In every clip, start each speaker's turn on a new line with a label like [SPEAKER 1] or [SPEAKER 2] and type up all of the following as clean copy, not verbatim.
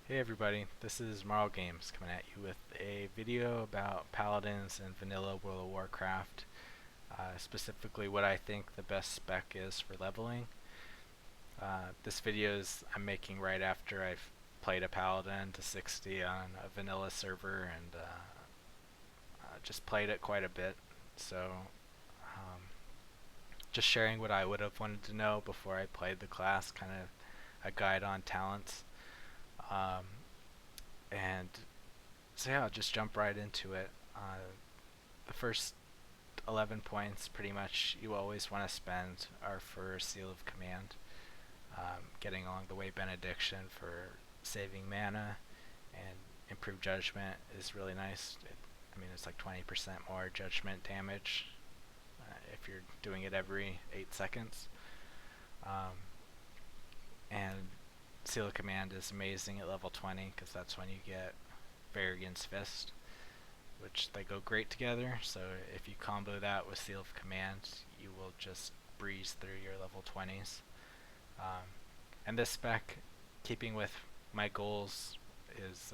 [SPEAKER 1] Hey everybody, this is Marl Games coming at you with a video about Paladins and vanilla World of Warcraft, specifically what I think the best spec is for leveling. This video I'm making right after I've played a Paladin to 60 on a vanilla server and just played it quite a bit, so um, just sharing what I would have wanted to know before I played the class, kind of a guide on talents. Um, and So yeah, I'll just jump right into it. The first 11 points, pretty much, you always want to spend are for Seal of Command. Getting along the way Benediction for saving mana and improved judgment is really nice. It's like 20% more judgment damage if you're doing it every 8 seconds. Um, and Seal of Command is amazing at level 20 because that's when you get Varian's Fist, which they go great together. So if you combo that with Seal of Command, you will just breeze through your level 20s. And this spec, keeping with my goals, is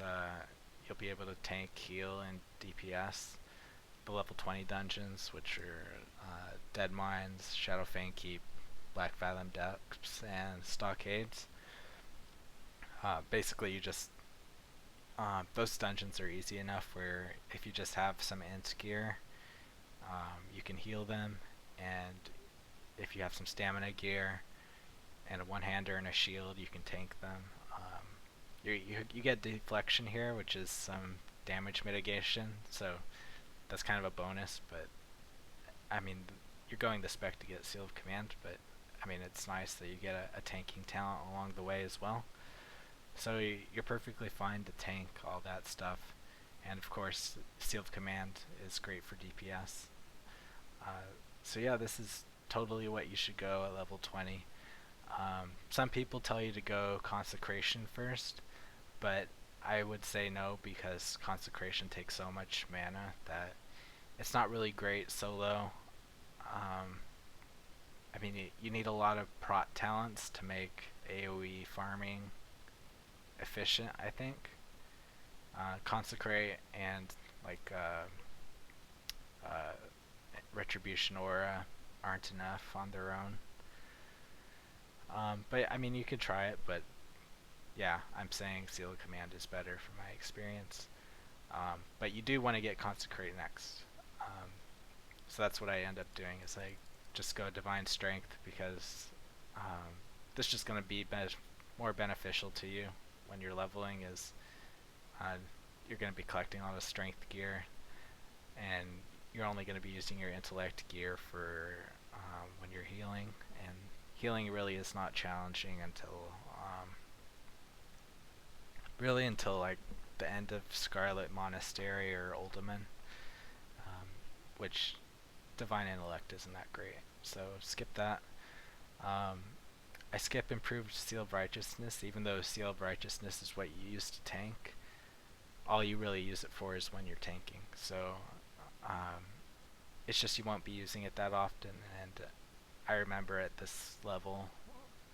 [SPEAKER 1] you'll be able to tank, heal, and DPS the level 20 dungeons, which are Dead Mines, Shadowfang Keep, Black Fathom Depths, and Stockades. Basically, those dungeons are easy enough where if you just have some int gear, you can heal them, and if you have some stamina gear and a one-hander and a shield, you can tank them. You get deflection here, which is some damage mitigation, so that's kind of a bonus, but you're going the spec to get Seal of Command, but it's nice that you get a tanking talent along the way as well. So you're perfectly fine to tank all that stuff, and of course Seal of Command is great for DPS. So yeah, this is totally what you should go at level 20. Some people tell you to go Consecration first, but I would say no, because Consecration takes so much mana that it's not really great solo. You need a lot of prot talents to make AoE farming efficient, I think. Consecrate and like uh, Retribution Aura aren't enough on their own. But you could try it, but yeah, I'm saying Seal of Command is better from my experience. But you do want to get Consecrate next. So that's what I end up doing, is I just go Divine Strength, because this is just going to be more beneficial to you when you're leveling, is you're going to be collecting a lot of strength gear, and you're only going to be using your intellect gear for when you're healing, and healing really is not challenging until like the end of Scarlet Monastery or Uldaman, which Divine Intellect isn't that great, so skip that. I skip Improved Seal of Righteousness, even though Seal of Righteousness is what you use to tank. All you really use it for is when you're tanking, so it's just you won't be using it that often, and I remember at this level,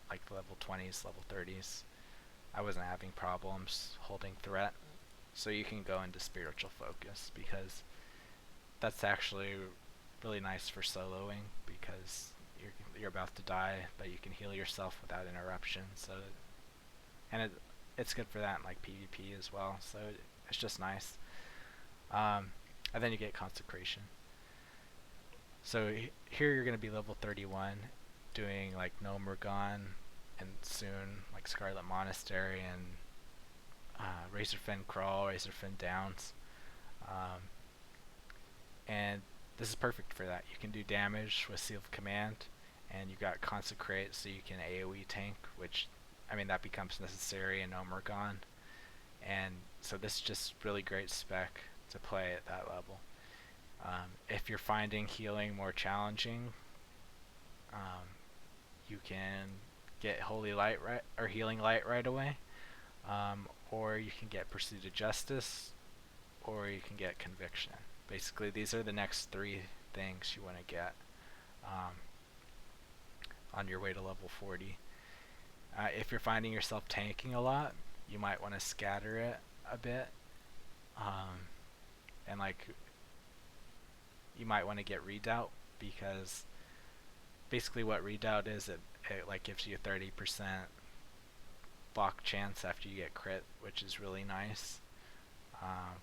[SPEAKER 1] like level 20s, level 30s, I wasn't having problems holding threat, so you can go into Spiritual Focus, because that's actually really nice for soloing, because you're about to die, but you can heal yourself without interruption. So, and it's good for that in like PvP as well. So it's just nice. And then you get Consecration. So here you're gonna be level 31, doing like No Murgan, and soon like Scarlet Monastery and Razorfen Crawl, Razorfen Downs, and this is perfect for that. You can do damage with Seal of Command, and you got Consecrate, so you can AoE tank, which that becomes necessary in Omergon, and so this is just really great spec to play at that level. If you're finding healing more challenging, you can get Holy Light or Healing Light right away, or you can get Pursuit of Justice, or you can get Conviction. Basically, these are the next three things you want to get on your way to level 40. If you're finding yourself tanking a lot, you might want to scatter it a bit, and like you might want to get redoubt, because basically what redoubt is, it like gives you a 30% block chance after you get crit, which is really nice. Um,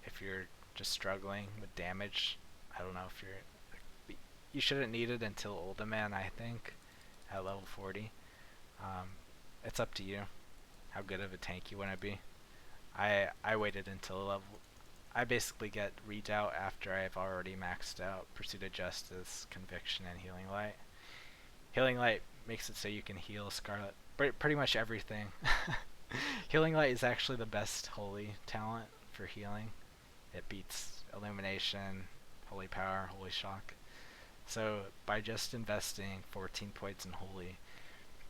[SPEAKER 1] if you're just struggling with damage, I don't know if you shouldn't need it until Ultiman, I think, at level 40. Um, it's up to you how good of a tank you want to be. I waited until level. I basically get redoubt after I've already maxed out Pursuit of Justice, Conviction, and Healing Light. Healing Light makes it so you can heal Scarlet, pretty much everything. Healing Light is actually the best holy talent for healing. It beats Illumination, Holy Power, Holy Shock. So by just investing 14 points in Holy,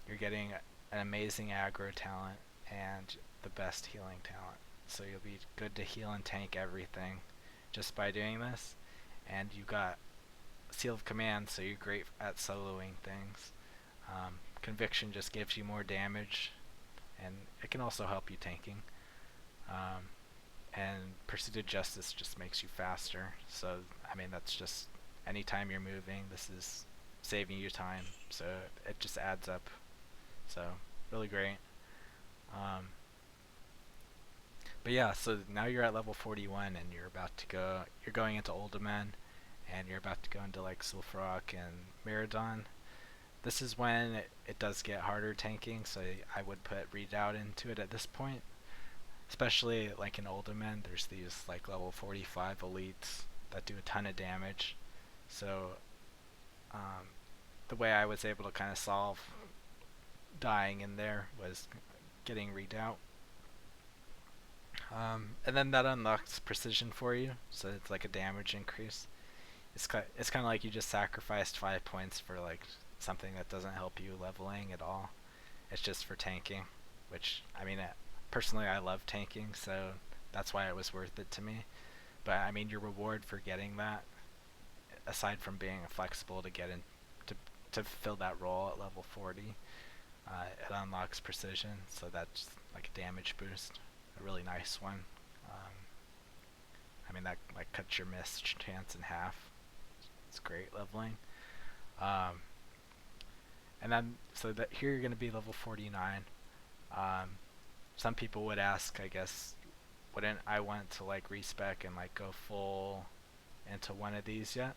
[SPEAKER 1] you're getting an amazing aggro talent and the best healing talent. So you'll be good to heal and tank everything just by doing this. And you got Seal of Command, so you're great at soloing things. Conviction just gives you more damage, and it can also help you tanking. And Pursuit of Justice just makes you faster. So, I mean, that's just anytime you're moving, this is saving you time. So it just adds up. So, really great. But yeah, so now you're at level 41 and you're going into Uldaman, and you're about to go into like Sulfuroc and Miradon. This is when it does get harder tanking, so I would put Redoubt into it at this point. Especially like in Uldaman, there's these like level 45 elites that do a ton of damage. So the way I was able to kind of solve dying in there was getting Redoubt. And then that unlocks precision for you, so it's like a damage increase. It's kind of like you just sacrificed 5 points for like something that doesn't help you leveling at all. It's just for tanking, which I mean, personally I love tanking, so that's why it was worth it to me. But I mean, your reward for getting that, aside from being flexible to get in to fill that role at level 40, it unlocks precision, so that's like a damage boost, a really nice one. I mean, that like cuts your miss chance in half. It's great leveling. Um, and then so that here you're going to be level 49. Some people would ask, I guess, wouldn't I want to like respec and like go full into one of these yet?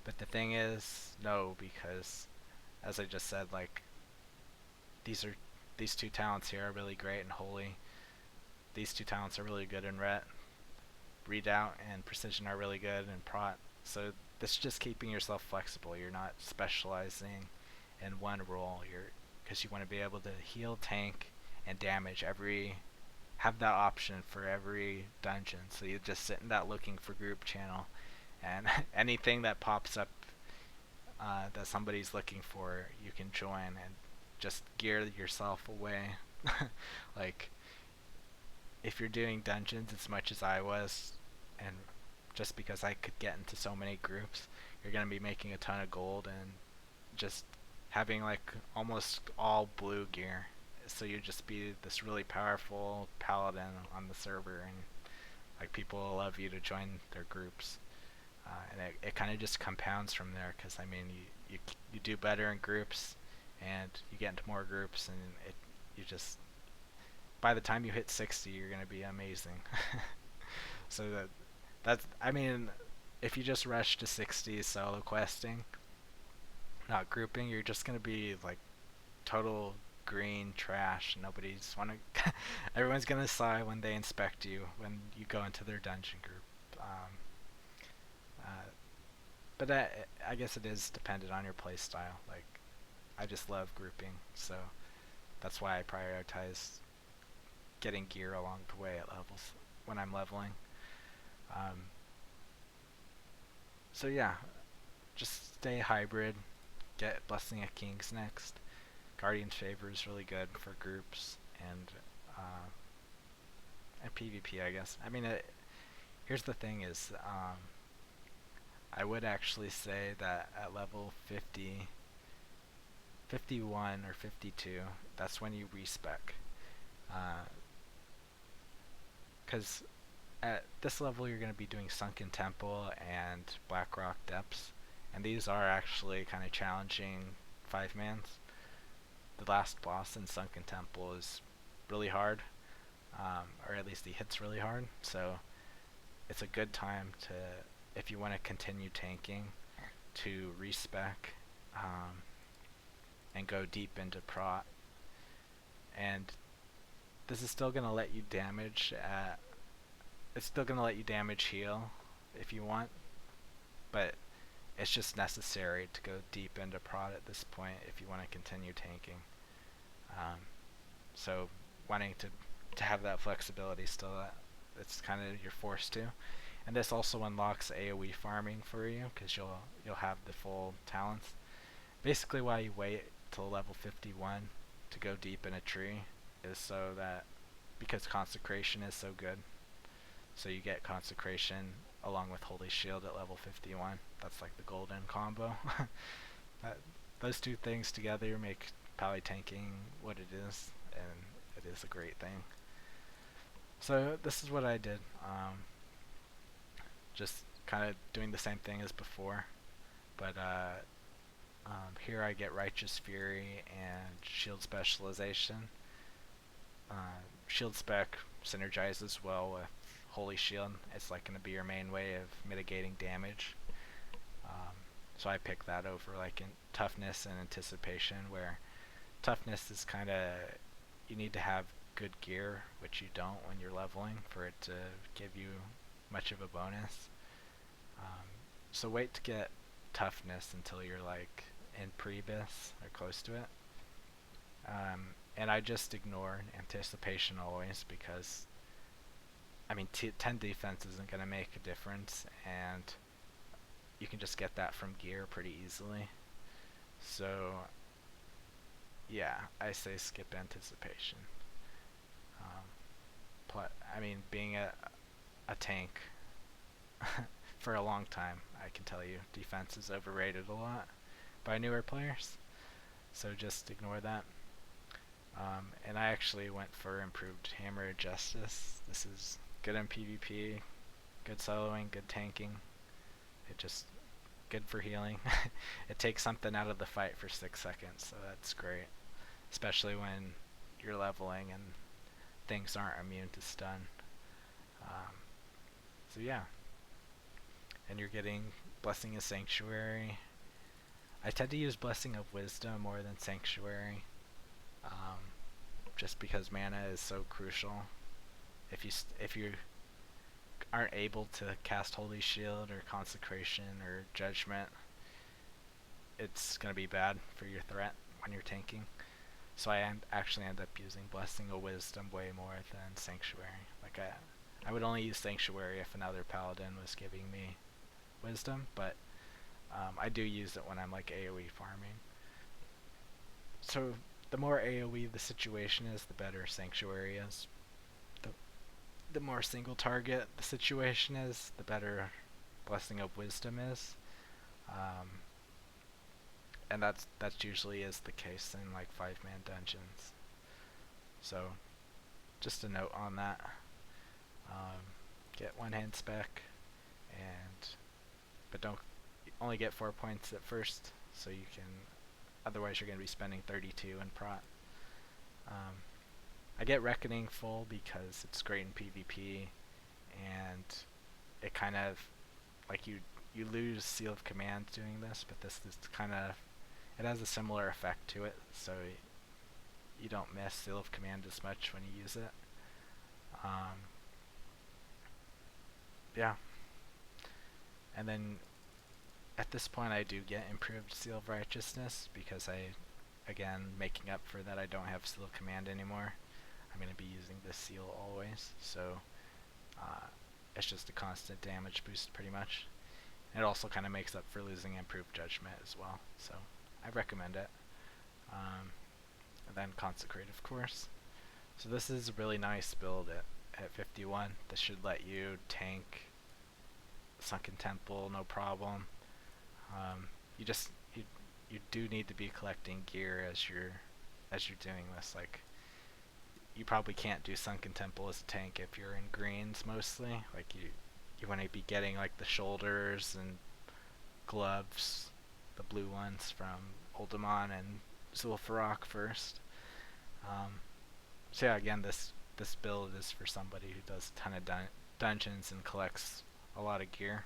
[SPEAKER 1] But the thing is, no, because as I just said, like these two talents here are really great in Holy. These two talents are really good in Ret. Redoubt and Precision are really good in Prot. So this is just keeping yourself flexible. You're not specializing in one role. Because you want to be able to heal, tank, and damage have that option for every dungeon. So you just sit in that looking for group channel, and anything that pops up that somebody's looking for, you can join and just gear yourself away. Like, if you're doing dungeons as much as I was, and just because I could get into so many groups, you're going to be making a ton of gold and just having like almost all blue gear. So you just be this really powerful paladin on the server, and like people will love you to join their groups. And it kind of just compounds from there, because I mean you do better in groups, and you get into more groups, and you just, by the time you hit 60, you're gonna be amazing. So that's, I mean, if you just rush to 60 solo questing, not grouping, you're just gonna be like total green trash. Nobody's wanna. Everyone's gonna sigh when they inspect you when you go into their dungeon group. Uh, but I guess it is dependent on your playstyle. Like, I just love grouping, so that's why I prioritize getting gear along the way at levels when I'm leveling. Um, so yeah, just stay hybrid. Get Blessing of Kings next. Guardian's Favor is really good for groups uh, and PvP, I guess. I mean, here's the thing is, I would actually say that at level 50, 51 or 52, that's when you respec. because at this level you're going to be doing Sunken Temple and Blackrock Depths, and these are actually kind of challenging 5-mans. The last boss in Sunken Temple is really hard, or at least he hits really hard, so it's a good time to, if you want to continue tanking, to respec and go deep into prot. And this is still going to let you damage at, it's still going to let you damage heal if you want, but it's just necessary to go deep into prot at this point if you want to continue tanking. So wanting to have that flexibility still, it's kind of, you're forced to. And this also unlocks AoE farming for you, because you'll have the full talents. Basically why you wait till level 51 to go deep in a tree is so that, because consecration is so good, so you get consecration along with holy shield at level 51. That's like the golden combo. Those two things together make pally tanking what it is, and it is a great thing. So this is what I did. Just kind of doing the same thing as before, but here I get Righteous Fury and Shield Specialization. Shield Spec synergizes well with Holy Shield. It's like going to be your main way of mitigating damage. So I pick that over like in Toughness and Anticipation, where Toughness is kind of, you need to have good gear, which you don't when you're leveling, for it to give you much of a bonus. So wait to get Toughness until you're like in Prebis or close to it. And I just ignore Anticipation always, because I mean 10 defense isn't going to make a difference, and you can just get that from gear pretty easily. So yeah, I say skip Anticipation. I mean, being a tank for a long time, I can tell you defense is overrated a lot by newer players, so just ignore that. And I actually went for improved Hammer of Justice. This is good in PvP, good soloing, good tanking. It just good for healing. It takes something out of the fight for 6 seconds, so that's great, especially when you're leveling and things aren't immune to stun. So yeah, and you're getting Blessing of Sanctuary. I tend to use Blessing of Wisdom more than Sanctuary, just because mana is so crucial. If you aren't able to cast Holy Shield or Consecration or Judgment, it's gonna be bad for your threat when you're tanking. So I actually end up using Blessing of Wisdom way more than Sanctuary. Like I would only use Sanctuary if another Paladin was giving me Wisdom, but I do use it when I'm like AoE farming. So the more AoE the situation is, the better Sanctuary is. The more single target the situation is, the better Blessing of Wisdom is. And that's usually is the case in like 5-man dungeons. So just a note on that. Get one hand spec, but don't only get 4 points at first, so you can, otherwise you're going to be spending 32 in prot. I get Reckoning full because it's great in PvP, and it kind of, like you lose Seal of Command doing this, but this is kind of, it has a similar effect to it, so you don't miss Seal of Command as much when you use it. Yeah. And then at this point I do get improved Seal of Righteousness, because again, making up for that I don't have Seal of Command anymore, I'm going to be using this seal always, so it's just a constant damage boost pretty much. And it also kind of makes up for losing improved Judgment as well, so I recommend it. And then Consecrate, of course. So this is a really nice build at 51. This should let you tank Sunken Temple no problem. You do need to be collecting gear as you're doing this. Like, you probably can't do Sunken Temple as a tank if you're in greens mostly. Like you want to be getting like the shoulders and gloves, the blue ones from Oldemon and Zul'Farrak first. Um, so yeah, again, this build is for somebody who does a ton of dungeons and collects a lot of gear.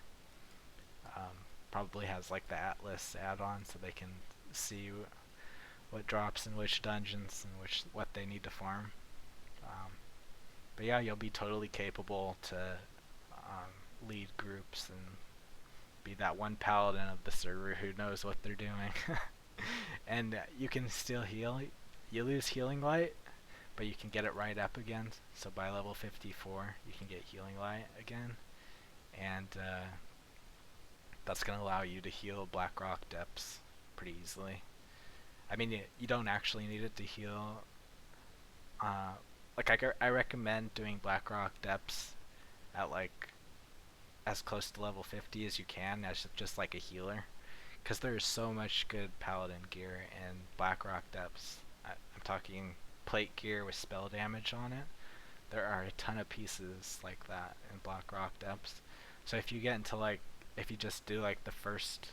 [SPEAKER 1] Probably has like the Atlas add-on so they can see what drops in which dungeons and what they need to farm. Um, but yeah, you'll be totally capable to lead groups and be that one paladin of the server who knows what they're doing. And you can still heal. You lose healing light, but you can get it right up again. So by level 54, you can get healing light again, and that's going to allow you to heal Blackrock depths pretty easily. I mean, you don't actually need it to heal. Like I recommend doing Blackrock depths at like as close to level 50 as you can, as just like a healer, because there is so much good paladin gear in Blackrock depths. I'm talking plate gear with spell damage on it. There are a ton of pieces like that in Blackrock depths. So if you get into like, if you just do like the first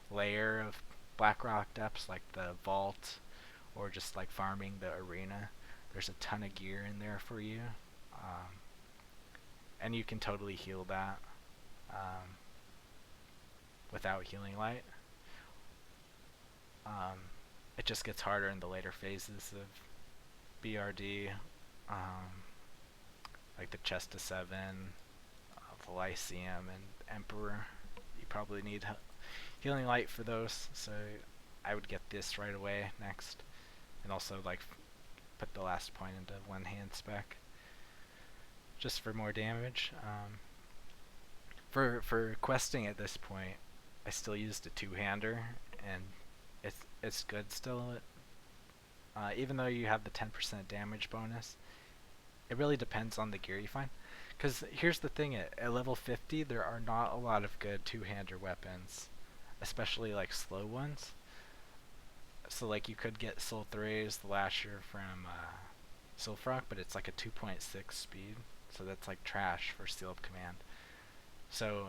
[SPEAKER 1] layer of Blackrock depths, like the vault, or just like farming the arena, there's a ton of gear in there for you, and you can totally heal that without healing light. It just gets harder in the later phases of BRD, like the Chest of Seven, the Lyceum, and Emperor. You probably need healing light for those, so I would get this right away next, and also like put the last point into one hand spec, just for more damage. For questing at this point, I still used a two-hander, and it's good still. Even though you have the 10% damage bonus, it really depends on the gear you find. Because here's the thing, at level 50, there are not a lot of good two-hander weapons, especially like slow ones. So like you could get Sul'Thraze, the Lasher from Zul'Farrak, but it's like a 2.6 speed, so that's like trash for Sealed Command. So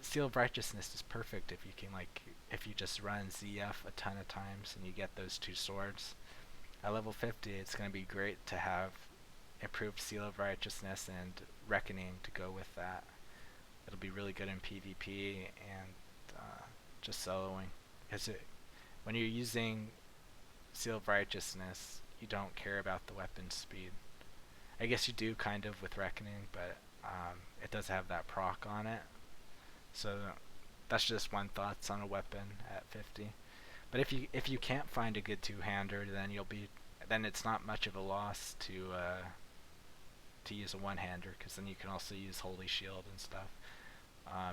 [SPEAKER 1] Seal of Righteousness is perfect if you can if you just run ZF a ton of times and you get those two swords. At level 50, it's going to be great to have improved Seal of Righteousness and Reckoning to go with that. It'll be really good in PvP and just soloing. Because when you're using Seal of Righteousness, you don't care about the weapon speed. I guess you do kind of with Reckoning, but it does have that proc on it. So that's just one thoughts on a weapon at 50. But if you can't find a good two-hander, then it's not much of a loss to use a one-hander, because then you can also use Holy Shield and stuff.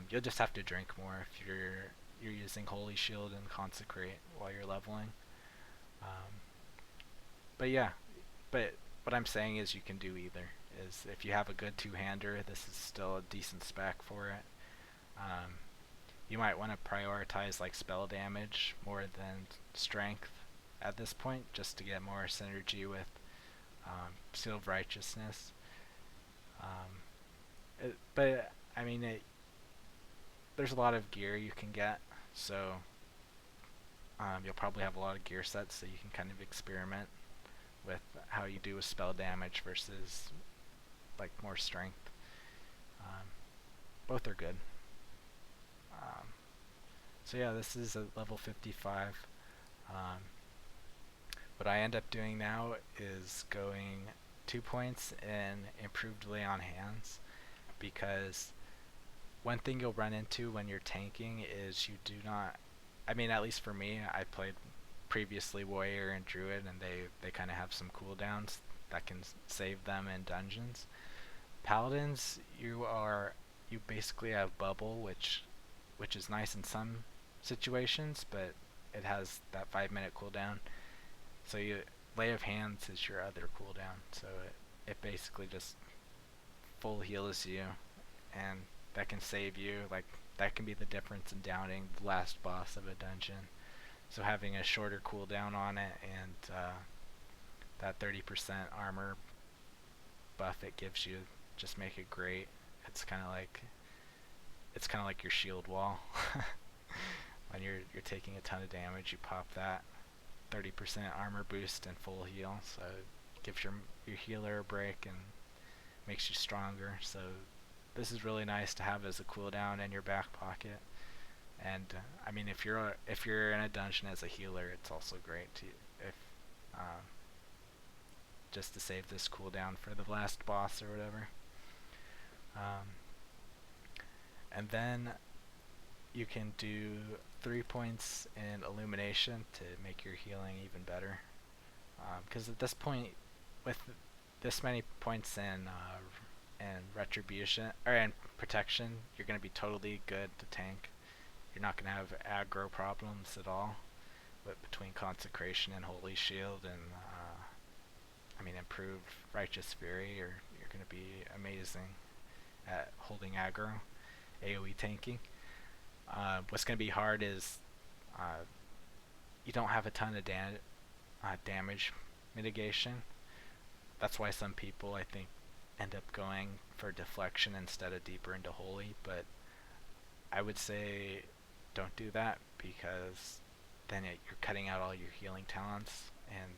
[SPEAKER 1] You'll just have to drink more if you're using Holy Shield and Consecrate while you're leveling. But yeah, but what I'm saying is you can do either. Is if you have a good two-hander, this is still a decent spec for it. You might want to prioritize like spell damage more than strength at this point, just to get more synergy with Seal of Righteousness. But I mean, there's a lot of gear you can get, so you'll probably have a lot of gear sets, so you can kind of experiment with how you do with spell damage versus like more strength. Both are good. So yeah, this is a level 55. What I end up doing now is going 2 points in improved lay on hands, because one thing you'll run into when you're tanking is you do not, I mean, at least for me, I played previously Warrior and Druid, and they kind of have some cooldowns that can save them in dungeons. Paladins, you basically have Bubble, which is nice in some situations, but it has that 5-minute cooldown. So Lay of Hands is your other cooldown, so it basically just full heals you, and that can save you. Like, that can be the difference in downing the last boss of a dungeon. So having a shorter cooldown on it and that 30% armor buff it gives you just make it great. It's kind of like your shield wall. When you're taking a ton of damage, you pop that 30% armor boost and full heal, so it gives your healer a break and makes you stronger. So this is really nice to have as a cooldown in your back pocket. And I mean, if you're in a dungeon as a healer, it's also great to if just to save this cooldown for the last boss or whatever. And then you can do 3 points in illumination to make your healing even better. Because at this point, with this many points in retribution or in protection, you're going to be totally good to tank. You're not going to have aggro problems at all. But between consecration and holy shield and improved righteous fury, you're going to be amazing at holding aggro, AoE tanking. What's going to be hard is you don't have a ton of damage mitigation. That's why some people, I think, end up going for deflection instead of deeper into holy, but I would say don't do that, because then you're cutting out all your healing talents, and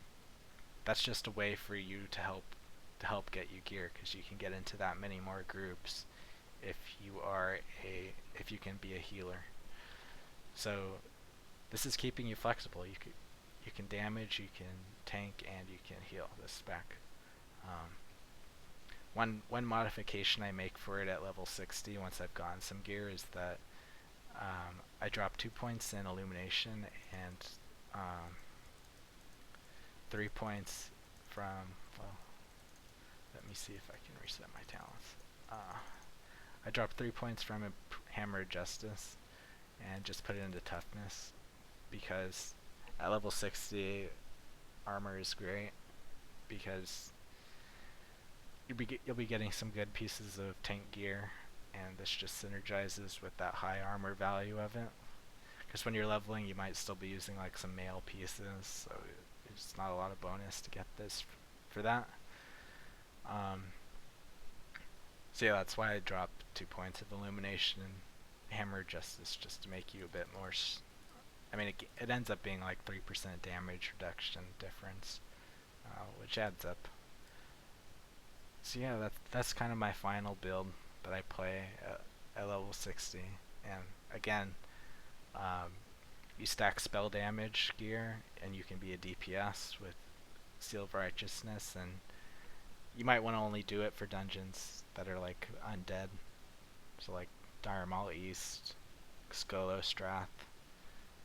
[SPEAKER 1] that's just a way for you to help get you gear, because you can get into that many more groups if you can be a healer. So this is keeping you flexible. You can damage, you can tank, and you can heal this spec. One modification I make for it at level 60 once I've gotten some gear is that I drop 2 points in illumination and 3 points from, well, let me see if I can reset my talents. I dropped 3 points from a Hammer of Justice and just put it into toughness, because at level 60 armor is great, because you'll be getting some good pieces of tank gear, and this just synergizes with that high armor value of it. Because when you're leveling, you might still be using like some mail pieces, so it's not a lot of bonus to get this for that. So yeah, that's why I dropped 2 points of illumination and Hammer Justice, just to make you a bit more. It ends up being like 3% damage reduction difference, which adds up. So yeah, that's kind of my final build that I play at level 60. And again, you stack spell damage gear, and you can be a DPS with Seal of Righteousness, and you might want to only do it for dungeons that are like undead. So like Dire Maul East, Skolo Strath,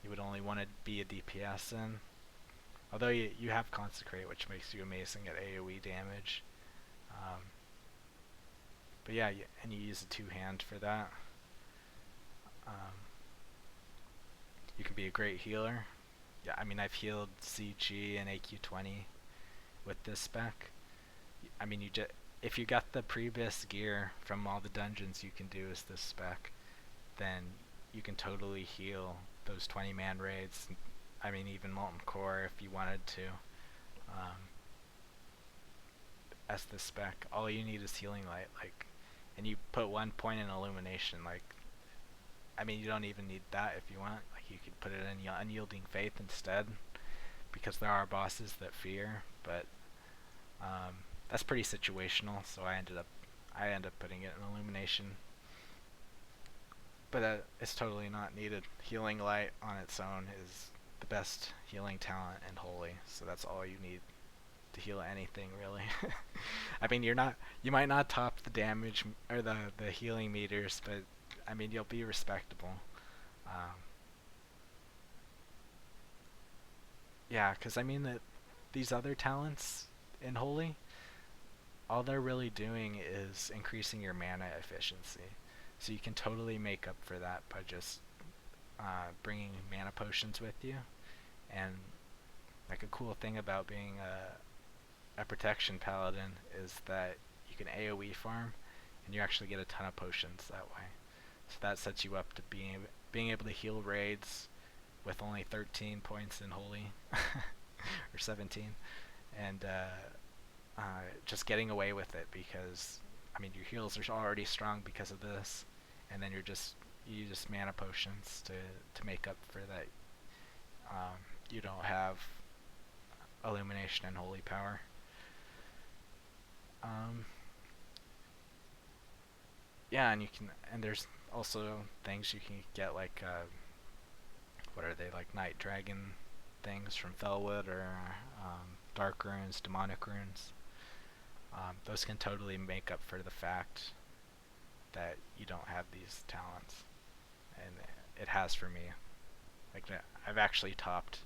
[SPEAKER 1] you would only want to be a DPS in. Although you have Consecrate, which makes you amazing at AoE damage. But yeah, and you use a 2-hand for that. You can be a great healer. Yeah, I've healed CG and AQ20 with this spec. If you got the previous gear from all the dungeons you can do as this spec, then you can totally heal those 20-man raids. Even Molten Core if you wanted to. As the spec, all you need is Healing Light, and you put 1 point in illumination. You don't even need that if you want. You could put it in Unyielding Faith instead, because there are bosses that fear, but that's pretty situational. So I end up putting it in illumination, but it's totally not needed. Healing Light on its own is the best healing talent in Holy, so that's all you need to heal anything, really. You might not top the damage or the healing meters, but you'll be respectable. Yeah, because that these other talents in Holy, all they're really doing is increasing your mana efficiency. So you can totally make up for that by just bringing mana potions with you. And like a cool thing about being a protection paladin is that you can AoE farm, and you actually get a ton of potions that way. So that sets you up to being able to heal raids with only 13 points in Holy, or 17, and just getting away with it because I mean your heals are already strong because of this, and then you just mana potions to make up for that. You don't have illumination and holy power. Um, yeah, and there's also things you can get like what are they, like night dragon things from Felwood, or dark runes, demonic runes. Those can totally make up for the fact that you don't have these talents, and it has for me. Like I've actually topped,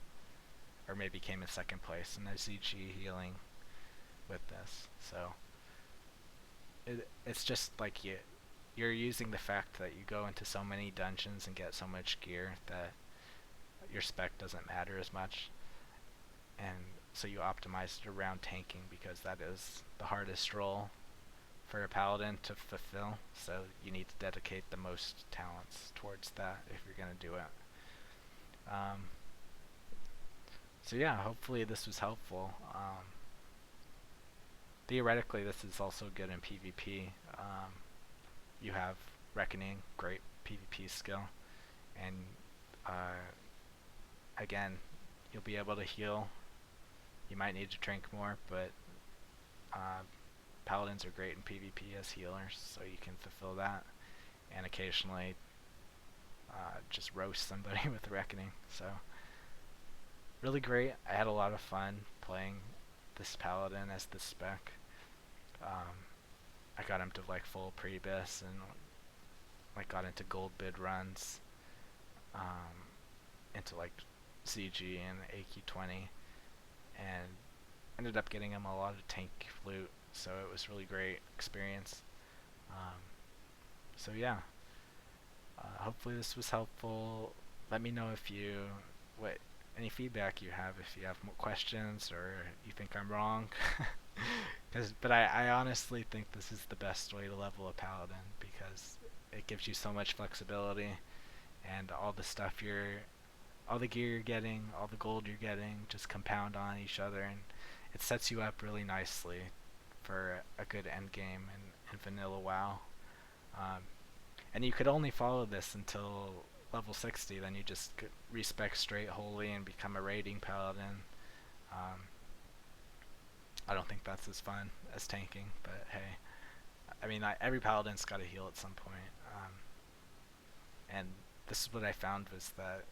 [SPEAKER 1] or maybe came in second place in the ZG healing with this. So it's just like you're using the fact that you go into so many dungeons and get so much gear that your spec doesn't matter as much, and so you optimize it around tanking because that is the hardest role for a paladin to fulfill. So you need to dedicate the most talents towards that if you're gonna do it. So yeah, hopefully this was helpful. Theoretically, this is also good in PvP. You have Reckoning, great PvP skill, and again, you'll be able to heal. You might need to drink more, but Paladins are great in PvP as healers, so you can fulfill that, and occasionally just roast somebody with Reckoning. So really great. I had a lot of fun playing this Paladin as the spec. I got him to like full pre-bis and like got into gold bid runs, into like CG and AQ20, and ended up getting him a lot of tank loot, so it was really great experience. So yeah, hopefully this was helpful. Let me know if you what any feedback you have, if you have more questions or you think I'm wrong. But I honestly think this is the best way to level a paladin because it gives you so much flexibility, and all the gear you're getting, all the gold you're getting just compound on each other, and it sets you up really nicely for a good end game in vanilla WoW. And you could only follow this until level 60, then you just respec straight holy and become a raiding paladin. I don't think that's as fun as tanking, but hey, I mean, every paladin's got to heal at some point. And this is what I found was that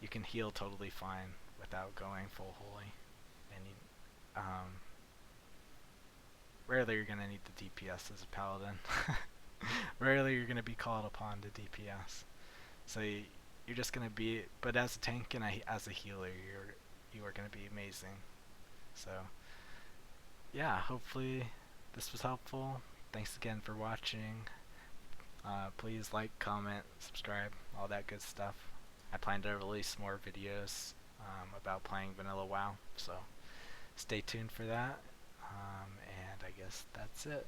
[SPEAKER 1] you can heal totally fine without going full holy, and rarely you're gonna need the DPS as a paladin. Rarely you're gonna be called upon to DPS. So you're just gonna be, but as a tank and as a healer, you are gonna be amazing. So yeah, hopefully this was helpful. Thanks again for watching. Please like, comment, subscribe, all that good stuff. I plan to release more videos about playing vanilla WoW, so stay tuned for that. And I guess that's it.